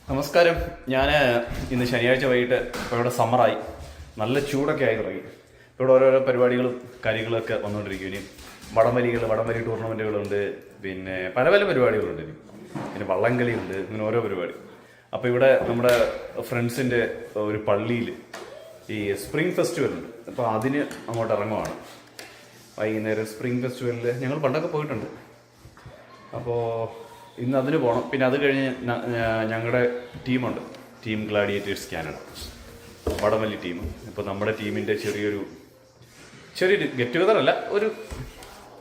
നമസ്കാരം. ഞാൻ ഇന്ന് ശനിയാഴ്ച വൈകിട്ട് ഇപ്പോൾ ഇവിടെ സമ്മറായി, നല്ല ചൂടൊക്കെ ആയി തുടങ്ങി. ഇവിടെ ഓരോരോ പരിപാടികളും കാര്യങ്ങളൊക്കെ വന്നുകൊണ്ടിരിക്കും. ഇനി വടംവലി ടൂർണമെൻറ്റുകളുണ്ട്, പിന്നെ പല പല പരിപാടികളുണ്ട്. പിന്നെ വള്ളംകളിയുണ്ട്, ഇങ്ങനെ ഓരോ പരിപാടി. അപ്പോൾ ഇവിടെ നമ്മുടെ ഫ്രണ്ട്സിൻ്റെ ഒരു പള്ളിയിൽ ഈ സ്പ്രിംഗ് ഫെസ്റ്റിവൽ ഉണ്ട്. അപ്പോൾ അതിന് അങ്ങോട്ട് ഇറങ്ങുവാണ് വൈകുന്നേരം. സ്പ്രിംഗ് ഫെസ്റ്റിവലിൽ ഞങ്ങൾ പണ്ടൊക്കെ പോയിട്ടുണ്ട്. അപ്പോൾ ഇന്ന് അതിന് പോകണം. പിന്നെ അത് കഴിഞ്ഞ് ഞങ്ങളുടെ ടീമുണ്ട്, ടീം ഗ്ലാഡിയേറ്റേഴ്സ് കാനഡ, വടംവലി ടീം. ഇപ്പോൾ നമ്മുടെ ടീമിൻ്റെ ചെറിയൊരു ഗെറ്റ് ടുഗദർ അല്ല,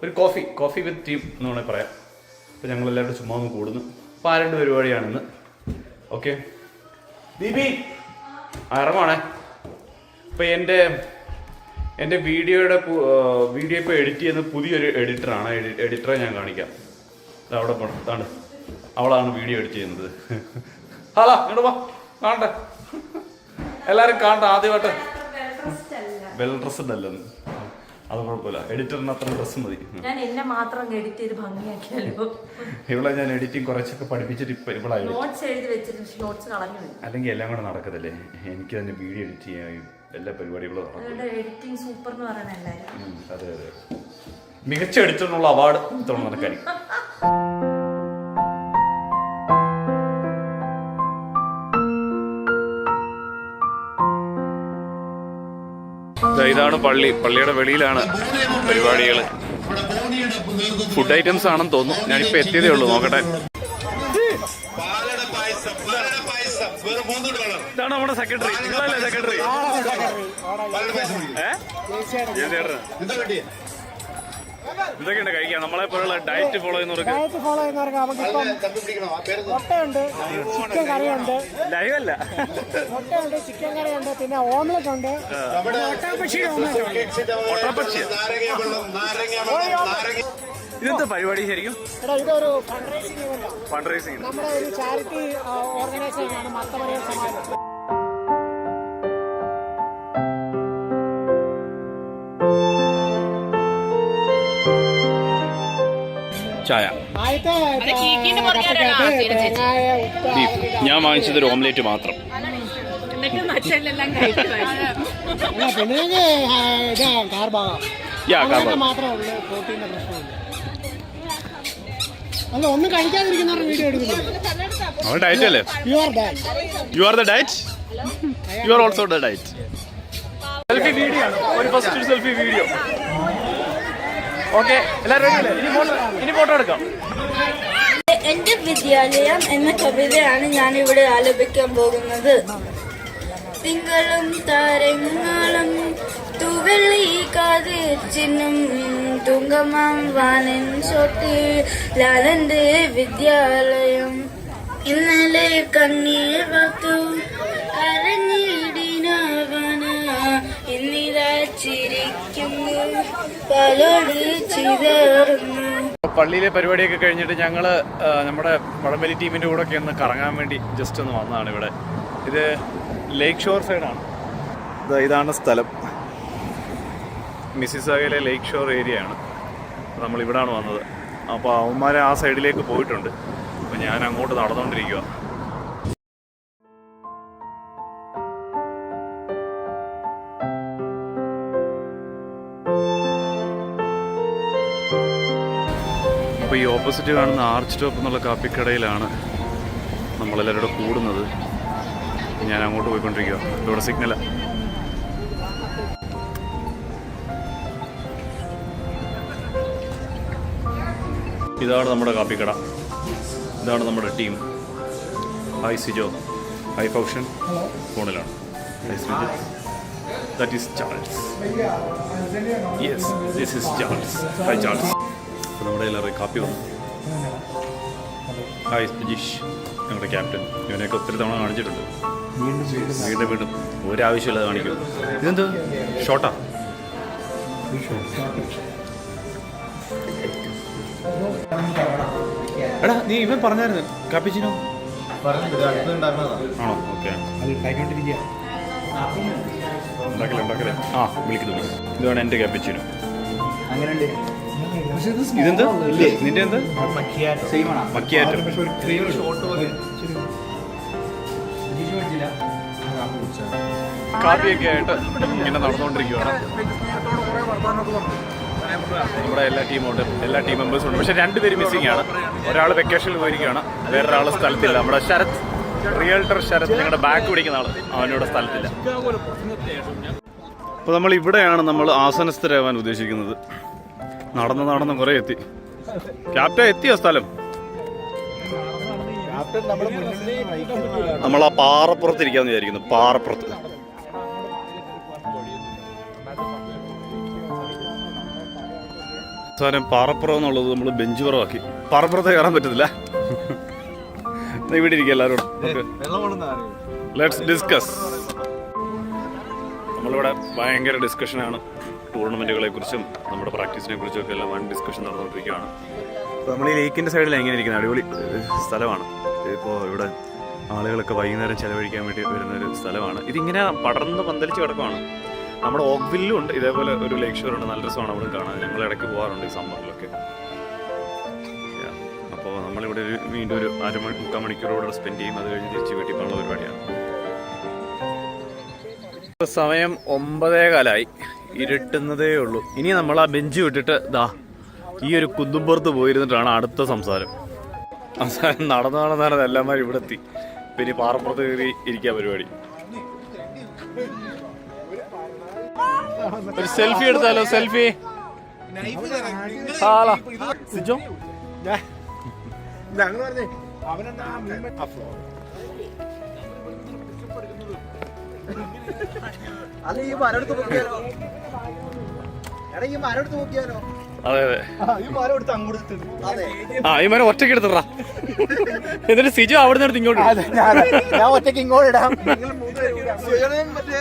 ഒരു കോഫി വിത്ത് ടീം എന്ന് വേണമെങ്കിൽ പറയാം. അപ്പോൾ ഞങ്ങളെല്ലാവരും ചുമ്മാ ഒന്ന് കൂടുന്നു. അപ്പോൾ ആരുടെ പരിപാടിയാണിന്ന്. ഓക്കെ ദീപി ഇറങ്ങുവാണേ. അപ്പോൾ എൻ്റെ വീഡിയോ ഇപ്പോൾ എഡിറ്റ് ചെയ്യുന്ന പുതിയൊരു എഡിറ്ററെ ഞാൻ കാണിക്കാം. അവിടെ പോണം, അതാണ് അവളാണ് വീഡിയോ എഡിറ്റ് ചെയ്യുന്നത്. ഹലോ, ഇങ്ങോട്ട് വാ, കാണട്ടെ, എല്ലാവരും കാണട്ടെ. ആദ്യമായിട്ട് വെൽ ഡ്രസ്ഡ് അല്ലെന്ന്, അത് കുഴപ്പമില്ല, എഡിറ്ററിന് അത്ര ഡ്രസ്സ് മതി. ഇവിടെ ഞാൻ എഡിറ്റിംഗ് കുറച്ചൊക്കെ പഠിപ്പിച്ചിട്ട് ഇപ്പൊ ഇവിടെ അല്ലെങ്കിൽ എല്ലാം കൂടെ നടക്കത്തില്ലേ. എനിക്ക് തന്നെ വീഡിയോ എഡിറ്റ് ചെയ്യാൻ എല്ലാ പരിപാടികളും അതെ അതെ, മികച്ച എഡിറ്ററിനുള്ള അവാർഡ് ഇത്തവണ നടക്കാനും. ഇതാണ് പള്ളിയുടെ വെളിയിലാണ് പരിപാടികൾ. ഫുഡ് ഐറ്റംസ് ആണെന്ന് തോന്നുന്നു. ഞാനിപ്പോ എത്തിയതേ ഉള്ളൂ, നോക്കട്ടെ. ഇതാണ് നമ്മുടെ സെക്രട്ടറി. നിങ്ങളല്ലേ സെക്രട്ടറി? എന്തൊക്കെയുണ്ട് കഴിക്കാൻ? നമ്മളെ പോലുള്ള ഡയറ്റ് ഫോളോ ചെയ്യുന്നവർക്ക് ചിക്കൻ കറിയുണ്ട്, ലൈവല്ല, മുട്ടയുണ്ട്, ചിക്കൻ കറിയുണ്ട്, പിന്നെ ഓംലെറ്റ് ഉണ്ട്. ഇതെന്താ പരിപാടി ശരിക്കും? ഇതൊരു ഫണ്ട് റൈസിംഗ്, നമ്മുടെ ഒരു ചാരിറ്റി ഓർഗനൈസേഷനാണ് മത്തമറിയ സമാജം. ചായ, ഞാൻ വാങ്ങിച്ചത് ഒരു ഓംലേറ്റ് മാത്രം. ഒന്നും കഴിക്കാതിരിക്കുന്നവരുടെ വീഡിയോ എടുക്കുന്നത് ഡയറ്റ് അല്ലേ? You are the diet, you are also the diet. Selfie video ആണ്, ഒരു ഫസ്റ്റ് സെൽഫി വീഡിയോ. ഓക്കെ, എല്ലാവരും ഇനി ഫോട്ടോ എടുക്കാം. എന്റെ വിദ്യാലയം എന്ന കവിതയാണ് ഞാൻ ഇവിടെ ആലപിക്കാൻ പോകുന്നത്. തിങ്കളും താരങ്ങളും തൂവെള്ളി കാതിർച്ചിനും തുങ്കമാം വാനൻ ചോട്ടിലാലെന്റെ വിദ്യാലയം. ഇന്നലെ കണ്ണീർ വത്തു കരഞ്ഞിടിനവന ഇന്നിതാ ചിരിക്കുന്നു പലോട് ചിതറുന്നു. പള്ളിയിലെ പരിപാടിയൊക്കെ കഴിഞ്ഞിട്ട് ഞങ്ങൾ നമ്മുടെ വടംവലി ടീമിൻ്റെ കൂടെ ഒക്കെ ഒന്ന് കറങ്ങാൻ വേണ്ടി ജസ്റ്റ് ഒന്ന് വന്നതാണ് ഇവിടെ. ഇത് ലേക്ക് ഷോർ സൈഡാണ്. ഇതാണ് സ്ഥലം, മിസിസാഗയിലെ ലേക്ക് ഷോർ ഏരിയ ആണ്. നമ്മളിവിടാണ് വന്നത്. അപ്പോൾ അവന്മാരെ ആ സൈഡിലേക്ക് പോയിട്ടുണ്ട്. അപ്പോൾ ഞാൻ അങ്ങോട്ട് നടന്നുകൊണ്ടിരിക്കുക. അപ്പോൾ ഈ ഓപ്പോസിറ്റ് കാണുന്ന ആർച്ച് ടോപ്പ് എന്നുള്ള കാപ്പിക്കടയിലാണ് നമ്മളെല്ലാവരും കൂടെ കൂടുന്നത്. ഞാൻ അങ്ങോട്ട് പോയിക്കൊണ്ടിരിക്കുക. ഇവിടെ സിഗ്നലാണ്. ഇതാണ് നമ്മുടെ കാപ്പിക്കട, ഇതാണ് നമ്മുടെ ടീം. ഹായ് സിജോ, ഹായ് ഫൗഷൻ, ഫോണിലാണ്. Hi Sijo, that is Charles. Yes, this is Charles. Hi Charles. അപ്പോൾ നമ്മുടെ എല്ലാവരും കാപ്പി വന്നു. ഹായ് സുജീഷ്, ഞങ്ങളുടെ ക്യാപ്റ്റൻ. ഇവനെയൊക്കെ ഒത്തിരി തവണ കാണിച്ചിട്ടുണ്ട്. വീണ്ടും ഒരാവശ്യമില്ലാതെ കാണിക്കും. ഇതെന്ത് ഷോട്ടാ? എടാ, നീ ഇവൻ പറഞ്ഞായിരുന്നു കാപ്പിച്ചിനോ? ആണോ? ഓക്കെ, ഉണ്ടാക്കലേ. ആ, വിളിക്കുന്നു. ഇതാണ് എൻ്റെ കാപ്പിച്ചിനോ. ഇതെന്ത്? നിന്റെ എന്ത്? മക്കിയാറ്റോ. കാപ്പിയൊക്കെ ആയിട്ട് ഇങ്ങനെ നടന്നുകൊണ്ടിരിക്കുകയാണ്. നമ്മുടെ എല്ലാ ടീമുണ്ട്, എല്ലാ ടീം മെമ്പേഴ്സും ഉണ്ട്. പക്ഷെ 2 പേര് മിസ്സിംഗ് ആണ്. ഒരാൾ വെക്കേഷനിൽ പോയിരിക്കുകയാണ്, വേറൊരാൾ സ്ഥലത്തില്ല. നമ്മുടെ ശരത്, റിയൽട്ടർ ശരത്, ഞങ്ങളുടെ ബാക്ക് പിടിക്കുന്ന ആൾ, അവനിവിടെ സ്ഥലത്തില്ല. അപ്പോൾ നമ്മൾ ഇവിടെയാണ് നമ്മൾ ആസനസ്ഥരാവാൻ ഉദ്ദേശിക്കുന്നത്. നടന്ന് കുറേ എത്തി. ക്യാപ്റ്റൻ എത്തിയോ സ്ഥലം? നമ്മൾ ആ പാറപ്പുറത്ത് ഇരിക്കാന്ന് വിചാരിക്കുന്നു. പാറപ്പുറത്ത് സാധനം പാറപ്പുറം എന്നുള്ളത് നമ്മൾ ബെഞ്ച് പുറമാക്കി. പാറപ്പുറത്ത് കയറാൻ പറ്റത്തില്ല. ഇവിടെ ഇരിക്കുക എല്ലാവരോടും. Let's discuss. നമ്മളിവിടെ ഭയങ്കര ഡിസ്കഷനാണ് ടൂർണമെന്റുകളെ കുറിച്ചും നമ്മുടെ പ്രാക്ടീസിനെ കുറിച്ചും ഒക്കെ എല്ലാം വൺ ഡിസ്കഷൻ നടന്നുകൊണ്ടിരിക്കുകയാണ്. അപ്പോൾ നമ്മൾ ഈ ലേക്കിൻ്റെ സൈഡിൽ എങ്ങനെ ഇരിക്കുന്നത് അടിപൊളി സ്ഥലമാണ്. ഇപ്പോൾ ഇവിടെ ആളുകളൊക്കെ വൈകുന്നേരം ചിലവഴിക്കാൻ വേണ്ടി വരുന്നൊരു സ്ഥലമാണ്. ഇതിങ്ങനെ പടർന്ന് പന്തലിച്ച് കിടക്കുവാണ്. നമ്മുടെ ഓക്വില്ലും ഉണ്ട് ഇതേപോലെ ഒരു ലേക്ക് ഷോർ ഉണ്ട്. നല്ല രസമാണ് അവിടെ കാണാൻ. ഞങ്ങൾ ഇടയ്ക്ക് പോകാറുണ്ട് ഈ സമ്മറിലൊക്കെ. അപ്പോൾ നമ്മളിവിടെ വീണ്ടും ഒരു 3/4 മണിക്കൂറോടെ സ്പെൻഡ് ചെയ്യും. അത് കഴിഞ്ഞ് തിരിച്ച് വീട്ടിൽ പോകുന്ന പരിപാടിയാണ്. ഇപ്പോൾ സമയം 9:15. ഇരുട്ടുന്നതേ ഉള്ളൂ. ഇനി നമ്മൾ ആ ബെഞ്ച് വിട്ടിട്ട് ഈ ഒരു കുന്നുംപുറത്ത് പോയിരുന്നിട്ടാണ് അടുത്ത സംസാരം. നടന്ന് എല്ലാമാരും ഇവിടെ എത്തി. പിന്നെ പാറപ്പുറത്ത് കയറി ഇരിക്കാൻ പരിപാടി. ഒരു സെൽഫി എടുത്താലോ? സെൽഫി സിജോ അല്ല ഈ മരടുത്ത് നോക്കിയാലോ? എടാ ഈ മരടുത്ത് നോക്കിയാലോ? അതെ അതെ, ഈ മരം എടുത്ത് അങ്ങോട്ട്. ഈ മരം ഒറ്റയ്ക്ക് എടുത്തിട്ടാ. എന്നിട്ട് സിജു അവിടെ നിന്ന് ഇങ്ങോട്ട്. ഞാൻ ഒറ്റയ്ക്ക് ഇങ്ങോട്ട് ഇടാം. മറ്റേ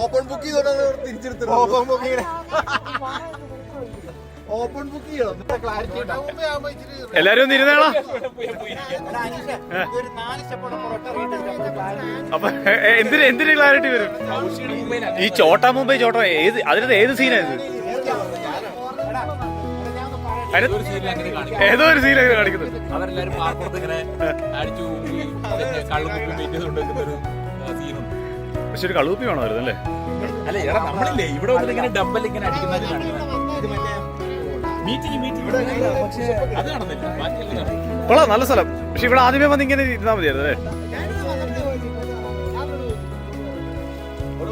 ഓപ്പൺ ബുക്ക് ചെയ്തോണ്ട് തിരിച്ചെടുത്തു. ഓപ്പൺ ബുക്ക് ഓപ്പൺ ബുക്ക് ചെയ്യണം. ക്ലാരിറ്റി എല്ലാരും ഒന്ന് ഇരുന്നേളാ. അപ്പൊ എന്തിന് ക്ലാരിറ്റി വരും? ഈ ചോട്ടാ മുംബൈ ചോട്ടാ അതിനകത്ത് ഏത് സീനായത്? ഏതോ ഒരു സീനൊക്കെ കാണിക്കുന്നത്. അവരെല്ലാരും പാർപ്പുറത്ത് ഇങ്ങനെ അടിച്ചു പക്ഷെ ഒരു കളുപ്പി വേണമായിരുന്നു അല്ലേ? അല്ല എടാ നമ്മളില്ലേ ഇവിടെ ഇങ്ങനെ ഡബൽ ഇങ്ങനെ അടിക്കുന്നത് അത് കാണുന്നില്ല. കൊള്ളാം, നല്ല സ്ഥലം. പക്ഷെ ഇവിടെ ആദ്യമേ വന്ന് ഇങ്ങനെ ഇരുന്നാൽ മതിയായിരുന്നു അല്ലേ?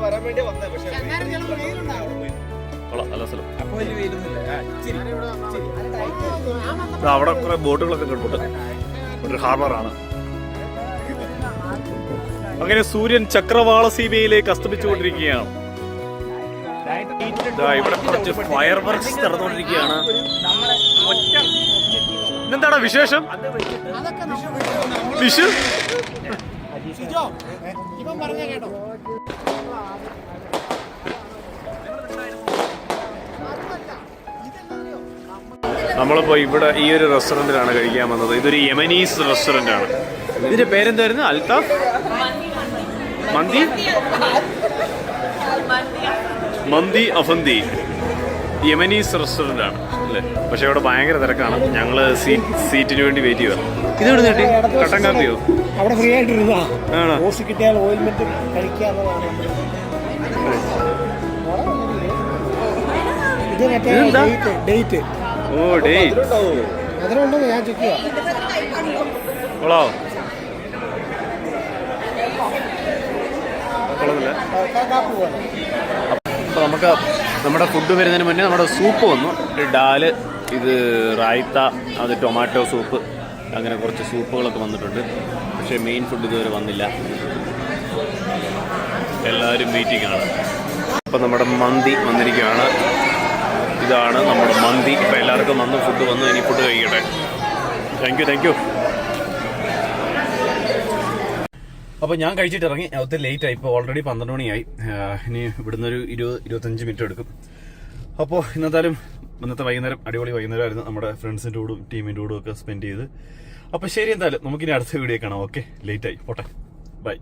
വരാൻ വേണ്ടി വന്നേ. പക്ഷേ കൊള്ളാം, നല്ല സ്ഥലം. അപ്പൊ വലിയ വെയിലൊന്നുമില്ല. അവിടെ കുറെ ബോട്ടുകളൊക്കെ കിടപ്പുണ്ട്. ഒരു ഹാർബറാണ്. അങ്ങനെ സൂര്യൻ ചക്രവാള സീമയിലേക്ക് അസ്തമിച്ചുകൊണ്ടിരിക്കുകയാണ്. ഇവിടെ കുറച്ച് ഫയർ വർക്ക്സ് നടന്നുകൊണ്ടിരിക്കുകയാണ്. എന്താണ് വിശേഷം? വിഷു നമ്മളിപ്പോ ഇവിടെ ഈ ഒരു റെസ്റ്റോറന്റിലാണ് കഴിക്കാൻ വന്നത്. ഇതൊരു യമനീസ് റെസ്റ്റോറന്റ് ആണ്. ഇതിന്റെ പേരെന്തായിരുന്നു? അൽത്താഫ് മന്തി അഫന്തി. യമനീസ് റെസ്റ്റോറന്റ് ആണ് അല്ലേ? പക്ഷെ ഇവിടെ ഭയങ്കര തിരക്കാണ്. ഞങ്ങള് സീറ്റിന് വേണ്ടി വെയിറ്റ് ചെയ്യുക. ഇതെവിടെ കിട്ടി? കട്ടൻ കാപ്പിയോ? അവിടെ ഫ്രീ ആയിട്ടിരുന്നാ ഓസ് കിട്ടിയാൽ ഓയിൽമെന്റ് കഴിക്കാവുന്നതാണ്. ഇത് മറ്റേ ഡേറ്റ്. ഓ ഡേറ്റ് അതിലുണ്ടോ? ഞാൻ ചെക്ക് ചെയ്യാം. കൊള്ളാവോ? കൊള്ളുന്നില്ല. അപ്പോൾ നമുക്ക് നമ്മുടെ ഫുഡ് വരുന്നതിന് മുന്നേ നമ്മുടെ സൂപ്പ് വന്നു. ഡാല്, ഇത് റായ്ത്ത, അത് ടൊമാറ്റോ സൂപ്പ്, അങ്ങനെ കുറച്ച് സൂപ്പുകളൊക്കെ വന്നിട്ടുണ്ട്. പക്ഷേ മെയിൻ ഫുഡ് ഇതുവരെ വന്നില്ല. എല്ലാവരും വെയിറ്റിംഗ് ആണ്. അപ്പം നമ്മുടെ മന്തി വന്നിരിക്കുകയാണ്. ഇതാണ് നമ്മുടെ മന്തി. ഇപ്പം എല്ലാവർക്കും വന്ന് ഫുഡ് വന്നു. ഇനി ഫുഡ് കഴിക്കട്ടെ. Thank you. അപ്പോൾ ഞാൻ കഴിച്ചിട്ട് ഇറങ്ങി. ഒത്തിരി ലേറ്റായി. ഇപ്പോൾ ഓൾറെഡി 12 മണിയായി. ഇനി ഇവിടുന്ന് ഒരു 20-25 മിനിറ്റ് എടുക്കും. അപ്പോൾ ഇന്നത്തെ വൈകുന്നേരം അടിപൊളി വൈകുന്നേരമായിരുന്നു. നമ്മുടെ ഫ്രണ്ട്സിൻ്റെ കൂടെ ടീമിൻ്റെ കൂടെ ഒക്കെ സ്പെൻഡ് ചെയ്ത്. അപ്പോൾ ശരി, എന്തായാലും നമുക്കിനി അടുത്ത വീഡിയോ കാണാം. ഓക്കെ, ലേറ്റായി പോട്ടെ. ബൈ.